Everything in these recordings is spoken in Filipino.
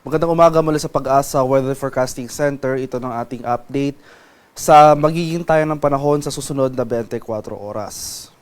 Magandang umaga mula sa Pag-asa Weather Forecasting Center. Ito ng ating update sa magiging tayo ng panahon sa susunod na 24 oras.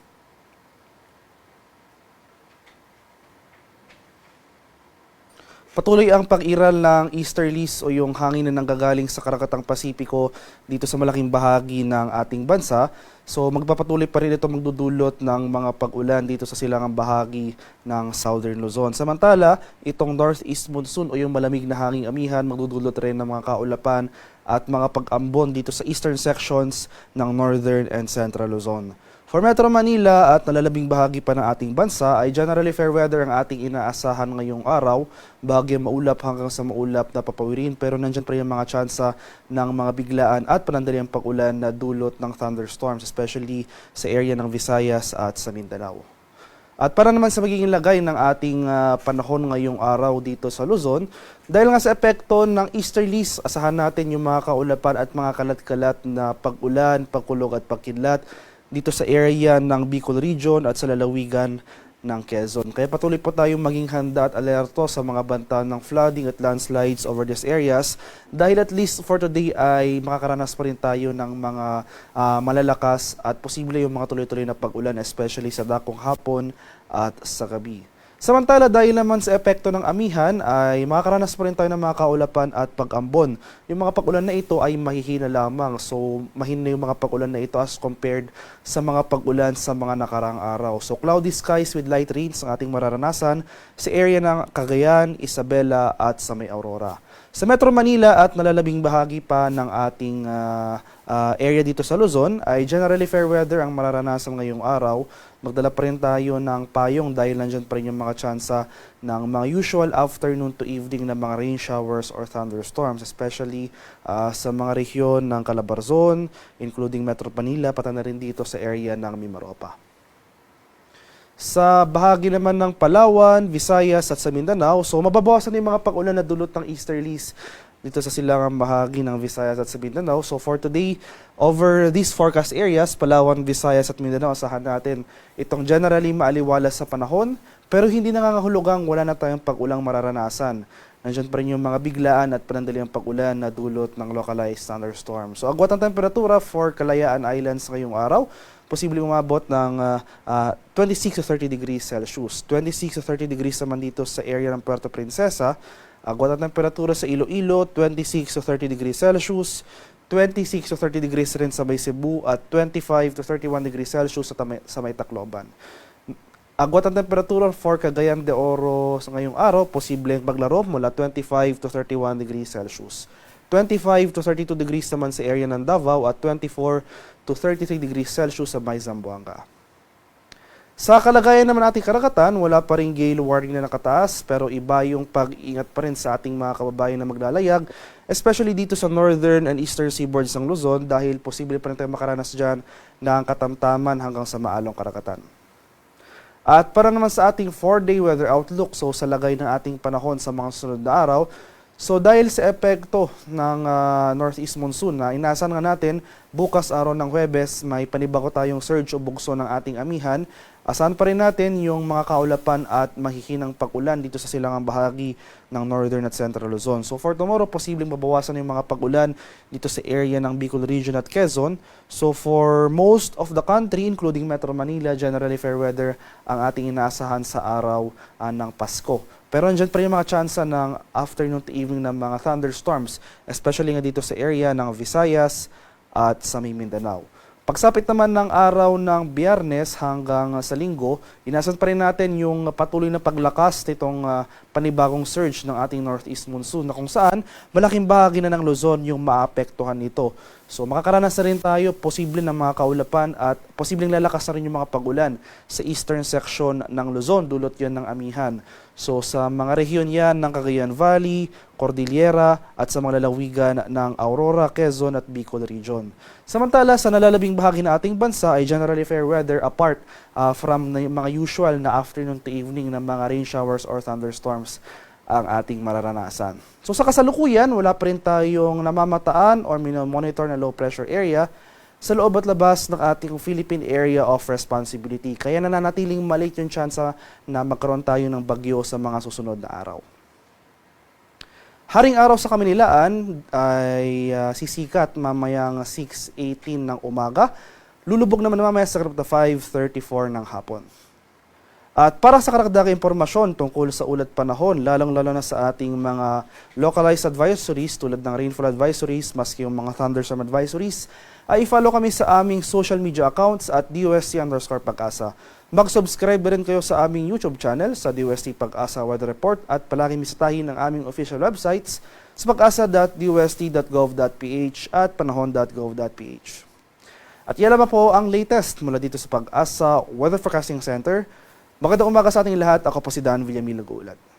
Patuloy ang pag-iral ng easterlies o yung hangin na nanggagaling sa Karakatang Pasipiko dito sa malaking bahagi ng ating bansa. So magpapatuloy pa rin ito magdudulot ng mga pag-ulan dito sa silangang bahagi ng Southern Luzon. Samantala, itong northeast monsoon o yung malamig na hanging amihan magdudulot rin ng mga kaulapan at mga pag-ambon dito sa eastern sections ng Northern and Central Luzon. For Metro Manila at nalalabing bahagi pa ng ating bansa ay generally fair weather ang ating inaasahan ngayong araw. Bahagi maulap hanggang sa maulap na papawirin pero nandyan pa rin mga tsansa ng mga biglaan at panandaliang pag-ulan na dulot ng thunderstorms especially sa area ng Visayas at sa Mindanao. At para naman sa magiging lagay ng ating panahon ngayong araw dito sa Luzon, dahil nga sa epekto ng easterlies, asahan natin yung mga kaulapan at mga kalat-kalat na pag-ulan, pagkulog at pagkidlat dito sa area ng Bicol Region at sa lalawigan ng Quezon. Kaya patuloy po tayong maging handa at alerto sa mga banta ng flooding at landslides over these areas dahil at least for today ay makakaranas pa rin tayo ng mga malalakas at posible yung mga tuloy-tuloy na pag-ulan especially sa dakong hapon at sa gabi. Samantala, dahil naman sa epekto ng amihan ay makakaranas pa rin tayo ng mga kaulapan at pag-ambon. Yung mga pag-ulan na ito ay mahihina lamang. So, mahina yung mga pag-ulan na ito as compared sa mga pag-ulan sa mga nakarang araw. So, cloudy skies with light rains ang ating mararanasan sa area ng Cagayan, Isabela at sa May Aurora. Sa Metro Manila at nalalabing bahagi pa ng ating area dito sa Luzon ay generally fair weather ang mararanasan ngayong araw. Magdala pa rin tayo ng payong dahil nandyan pa rin yung mga tsansa ng mga usual afternoon to evening na mga rain showers or thunderstorms, especially sa mga rehiyon ng Calabarzon, including Metro Manila, pati na rin dito sa area ng Mimaropa. Sa bahagi naman ng Palawan, Visayas at sa Mindanao, so mababawasan yung mga pag-ulan na dulot ng easterlies dito sa silangang bahagi ng Visayas at sa Mindanao. So for today, over these forecast areas, Palawan, Visayas at Mindanao, asahan natin itong generally maaliwalas sa panahon, pero hindi nangangahulugang wala na tayong pag-ulang mararanasan. Nandiyan pa rin yung mga biglaan at panandaliang pag-ulan na dulot ng localized thunderstorms. So agwat ang temperatura for Kalayaan Islands ngayong araw, posible umabot ng 26 to 30 degrees Celsius. 26 to 30 degrees naman dito sa area ng Puerto Princesa. Agwat ang temperatura sa Iloilo, 26 to 30 degrees Celsius. 26 to 30 degrees rin sa May Cebu at 25 to 31 degrees Celsius sa May Tacloban. Agwat ang temperatura for Cagayan de Oro sa ngayong araw, posibleng maglaro mula 25 to 31 degrees Celsius. 25 to 32 degrees naman sa area ng Davao at 24 to 33 degrees Celsius sa May Zamboanga. Sa kalagayan naman ating karagatan, wala pa rin gale warning na nakataas pero iba yung pag-ingat pa rin sa ating mga kababayan na maglalayag, especially dito sa northern and eastern seaboards ng Luzon dahil posible pa rin tayo makaranas dyan ng katamtaman hanggang sa maalong karagatan. At para naman sa ating 4-day weather outlook, so sa lagay ng ating panahon sa mga sunod na araw, so dahil sa epekto ng northeast monsoon na inaasahan nga natin, bukas araw ng Huwebes may panibago tayong surge o bugso ng ating amihan. Asahan pa rin natin yung mga kaulapan at mahihinang pag-ulan dito sa silangang bahagi ng Northern at Central Luzon. So for tomorrow, posibleng mabawasan yung mga pag-ulan dito sa area ng Bicol Region at Quezon. So for most of the country, including Metro Manila, generally fair weather ang ating inaasahan sa araw ng Pasko. Pero andyan pa rin yung mga tsansa ng afternoon to evening ng mga thunderstorms, especially nga dito sa area ng Visayas at sa Mindanao. Pagsapit naman ng araw ng Biyernes hanggang sa Linggo, inasan pa rin natin yung patuloy na paglakas nitong panibagong surge ng ating northeast monsoon na kung saan malaking bahagi na ng Luzon yung maapektuhan nito. So makakaranas na rin tayo posible ng mga kaulapan at posibleng lalakas na rin yung mga pag-ulan sa eastern section ng Luzon, dulot yan ng amihan. So sa mga rehiyon yan ng Cagayan Valley, Cordillera at sa mga lalawigan ng Aurora, Quezon at Bicol Region. Samantala sa nalalabing bahagi ng ating bansa ay generally fair weather apart from mga usual na afternoon to evening ng mga rain showers or thunderstorms ang ating mararanasan. So sa kasalukuyan, wala pa rin tayong namamataan or monitor na low pressure area sa loob at labas ng ating Philippine Area of Responsibility. Kaya nananatiling maliit yung tsansa na magkaroon tayo ng bagyo sa mga susunod na araw. Haring araw sa Kaminilaan ay sisikat mamayang 6:18 ng umaga. Lulubog naman mamaya sa karagdagang 5:34 ng hapon. At para sa karagdagang impormasyon tungkol sa ulat panahon, lalong-lalo na sa ating mga localized advisories tulad ng rainfall advisories, maski yung mga thunderstorm advisories, ay i-follow kami sa aming social media accounts at DOST_Pag-asa. Mag-subscribe rin kayo sa aming YouTube channel sa DOST Pag-asa Weather Report at palagi bisitahin ang aming official websites sa pag-asa.dost.gov.ph at panahon.gov.ph. At yan naman po ang latest mula dito sa Pag-asa Weather Forecasting Center. Magandang umaga sa ating lahat. Ako po si Dan Villamil Nag-uulat.